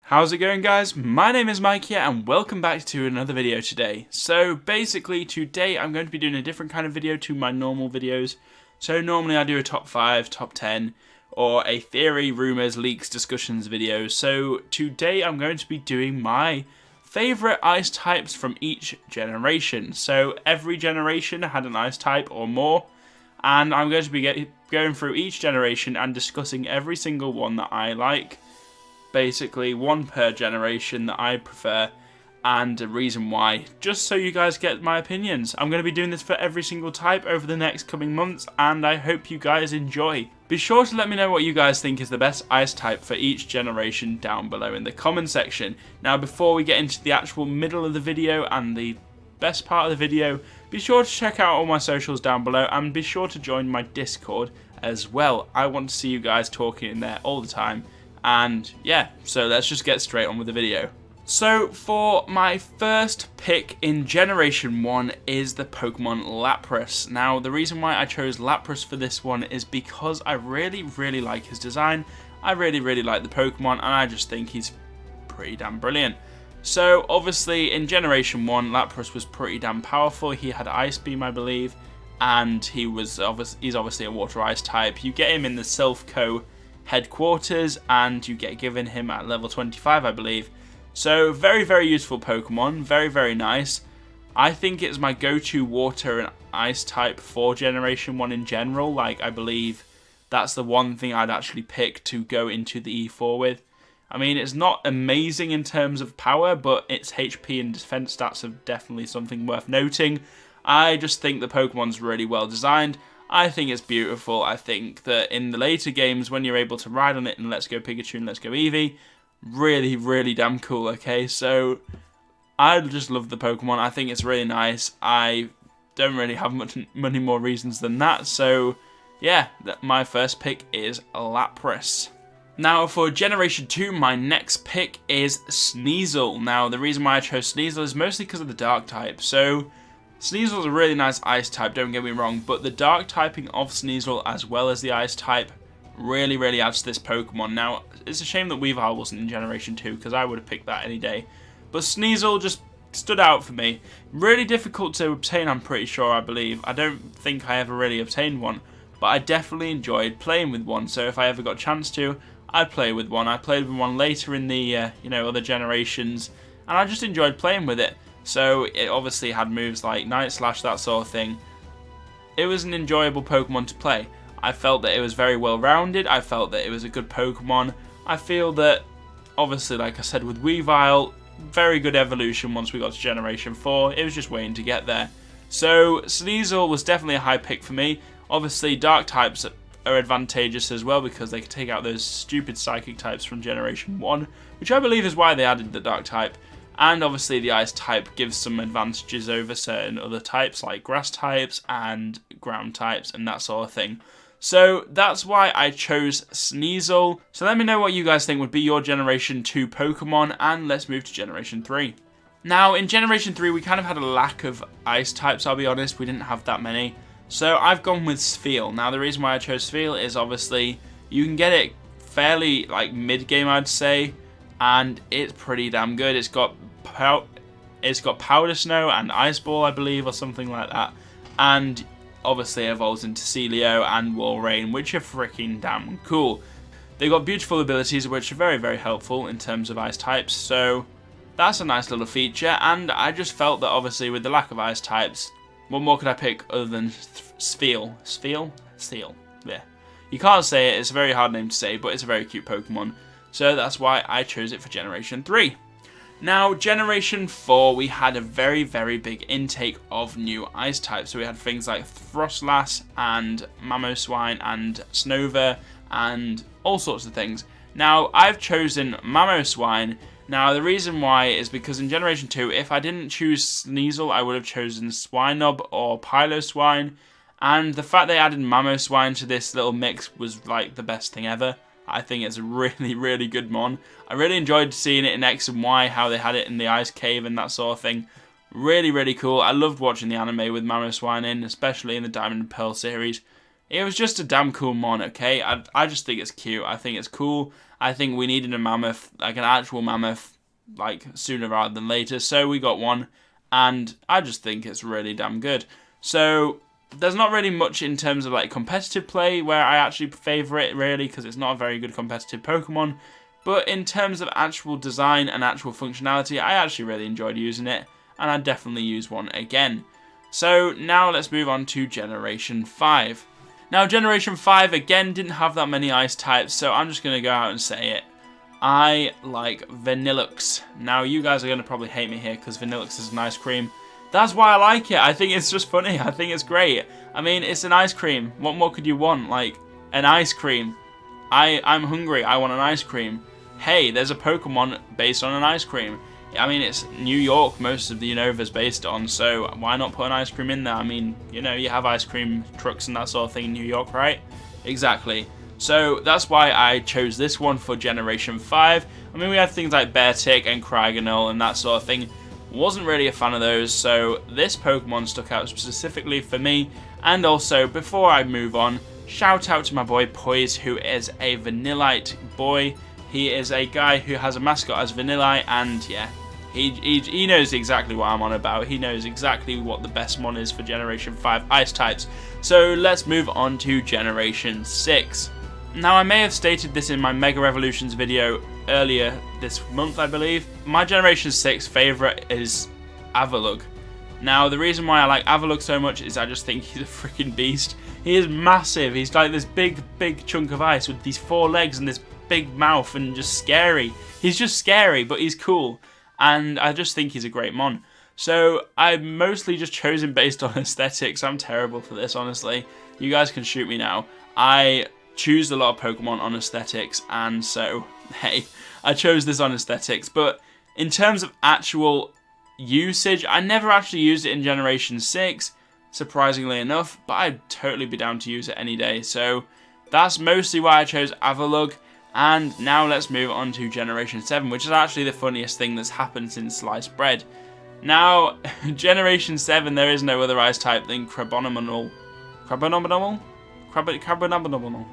How's it going, guys? My name is Maikya and welcome back to another video today. So basically today I'm going to be doing a different kind of video to my normal videos. So normally I do a top 5, top 10 or a theory, rumours, leaks, discussions video. So today I'm going to be doing my favourite ice types from each generation. So every generation had an ice type or more, and I'm going to be going through each generation and discussing every single one that I like. Basically one per generation that I prefer and a reason why, just so you guys get my opinions. I'm going to be doing this for every single type over the next coming months and I hope you guys enjoy. Be sure to let me know what you guys think is the best ice type for each generation down below in the comment section. Now before we get into the actual middle of the video and the best part of the video, be sure to check out all my socials down below and be sure to join my Discord as well. I want to see you guys talking in there all the time. And yeah, so let's just get straight on with the video. So for my first pick in Generation 1 is the Pokemon Lapras. Now the reason why I chose Lapras for this one is because I really like his design. I really like the Pokemon and I just think he's pretty damn brilliant. So obviously in Generation 1 Lapras was pretty damn powerful. He had Ice Beam, I believe, and he's obviously a Water Ice type. You get him in the Silph Co headquarters and you get given him at level 25, I believe. So very useful Pokemon, very nice. I think it's my go-to water and ice type for Generation 1 in general. Like, I believe that's the one thing I'd actually pick to go into the E4 with. I mean, it's not amazing in terms of power, but its HP and defense stats are definitely something worth noting. I just think the Pokemon's really well designed. I think it's beautiful. I think that in the later games, when you're able to ride on it and Let's Go Pikachu and Let's Go Eevee, really damn cool, okay? So, I just love the Pokemon. I think it's really nice. I don't really have many more reasons than that. So, yeah, my first pick is Lapras. Now, for Generation 2, my next pick is Sneasel. Now, the reason why I chose Sneasel is mostly because of the Dark type. So, Sneasel's a really nice ice type, don't get me wrong, but the dark typing of Sneasel as well as the ice type really adds to this Pokemon. Now, it's a shame that Weavile wasn't in Generation 2 because I would have picked that any day. But Sneasel just stood out for me. Really difficult to obtain, I'm pretty sure, I believe. I don't think I ever really obtained one, but I definitely enjoyed playing with one. So if I ever got a chance to, I'd play with one. I played with one later in the other generations, and I just enjoyed playing with it. So it obviously had moves like Night Slash, that sort of thing. It was an enjoyable Pokemon to play. I felt that it was very well rounded. I felt that it was a good Pokemon. I feel that, obviously, like I said with Weavile, very good evolution once we got to Generation 4. It was just waiting to get there. So Sneasel was definitely a high pick for me. Obviously, Dark types are advantageous as well because they can take out those stupid Psychic types from Generation 1, which I believe is why they added the Dark type. And obviously the ice type gives some advantages over certain other types like grass types and ground types and that sort of thing. So that's why I chose Sneasel. So let me know what you guys think would be your Generation 2 Pokemon, and let's move to Generation 3. Now in Generation 3 we kind of had a lack of ice types, I'll be honest, we didn't have that many. So I've gone with Spheal. Now the reason why I chose Spheal is obviously you can get it fairly like mid-game, I'd say, and it's pretty damn good. It's got Powder Snow and Ice Ball, I believe, or something like that. And obviously evolves into Celio and Walrein, which are freaking damn cool. They've got beautiful abilities, which are very helpful in terms of ice types. So that's a nice little feature. And I just felt that obviously with the lack of ice types, what more could I pick other than Spheal? Steel. Yeah. You can't say it. It's a very hard name to say, but it's a very cute Pokemon. So that's why I chose it for Generation 3. Now, Generation 4, we had a very big intake of new ice types. So we had things like Frostlass and Mamoswine and Snover and all sorts of things. Now, I've chosen Mamoswine. Now, the reason why is because in Generation 2, if I didn't choose Sneasel, I would have chosen Swinub or Piloswine. And the fact they added Mamoswine to this little mix was like the best thing ever. I think it's a really good mon. I really enjoyed seeing it in X and Y, how they had it in the ice cave and that sort of thing. Really cool. I loved watching the anime with Mamoswine in, especially in the Diamond and Pearl series. it was just a damn cool mon, okay? I just think it's cute. I think it's cool. I think we needed a mammoth, like an actual mammoth, like sooner rather than later. So we got one, and I just think it's really damn good. So there's not really much in terms of like competitive play where I actually favour it really, because it's not a very good competitive Pokemon. But in terms of actual design and actual functionality, I actually really enjoyed using it, and I'd definitely use one again. So now let's move on to Generation 5. Now Generation 5 again didn't have that many ice types, so I'm just going to go out and say it. I like Vanillux. Now you guys are going to probably hate me here because Vanillux is an ice cream. That's why I like it. I think it's just funny. I think it's great. I mean, it's an ice cream. What more could you want? Like, an ice cream. I'm hungry. I want an ice cream. Hey, there's a Pokemon based on an ice cream. I mean, it's New York, most of the Unova's based on, so why not put an ice cream in there? I mean, you know, you have ice cream trucks and that sort of thing in New York, right? Exactly. So that's why I chose this one for Generation 5. I mean, we had things like Beartic and Cryogonal and that sort of thing. Wasn't really a fan of those, so this Pokemon stuck out specifically for me. And also, before I move on, shout out to my boy Poise, who is a Vanillite boy. He is a guy who has a mascot as Vanillite, and yeah, he knows exactly what I'm on about. He knows exactly what the best mon is for Generation 5 ice types. So let's move on to Generation 6. Now, I may have stated this in my Mega Revolutions video earlier this month, I believe. My Generation 6 favourite is Avalugg. Now, the reason why I like Avalugg so much is I just think he's a freaking beast. He is massive. He's like this big chunk of ice with these 4 legs and this big mouth and just scary. He's just scary, but he's cool. And I just think he's a great mon. So I mostly just chose him based on aesthetics. I'm terrible for this, honestly. You guys can shoot me now. I choose a lot of Pokemon on aesthetics, and so, hey, I chose this on aesthetics. But in terms of actual usage, I never actually used it in Generation 6, surprisingly enough, but I'd totally be down to use it any day. So that's mostly why I chose Avalugg. And now let's move on to Generation 7, which is actually the funniest thing that's happened since sliced bread. Now, Generation 7, there is no other ice type than Crabominal. Crabominal? Crabominal.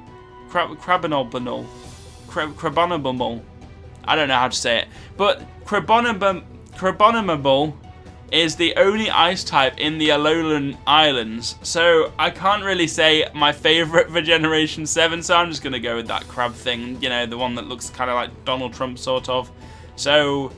Crabominal. I don't know how to say it. But Crabominal is the only ice type in the Alolan Islands. So I can't really say my favourite for Generation 7, so I'm just going to go with that crab thing. You know, the one that looks kind of like Donald Trump, sort of. So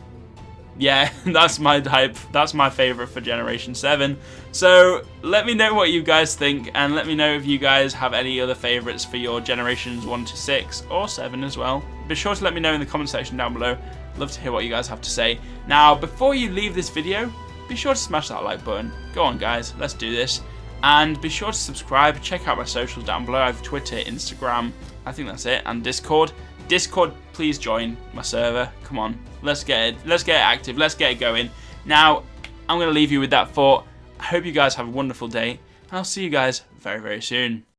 yeah, that's my type. That's my favourite for Generation 7. So let me know what you guys think, and let me know if you guys have any other favourites for your Generations 1 to 6 or 7 as well. Be sure to let me know in the comment section down below. Love to hear what you guys have to say. Now, before you leave this video, be sure to smash that like button. Go on, guys, let's do this. And be sure to subscribe. Check out my socials down below. I have Twitter, Instagram, I think that's it, and Discord. Discord, please join my server. Come on, let's get it active. Let's get it going. Now, I'm going to leave you with that thought. I hope you guys have a wonderful day, and I'll see you guys very, very soon.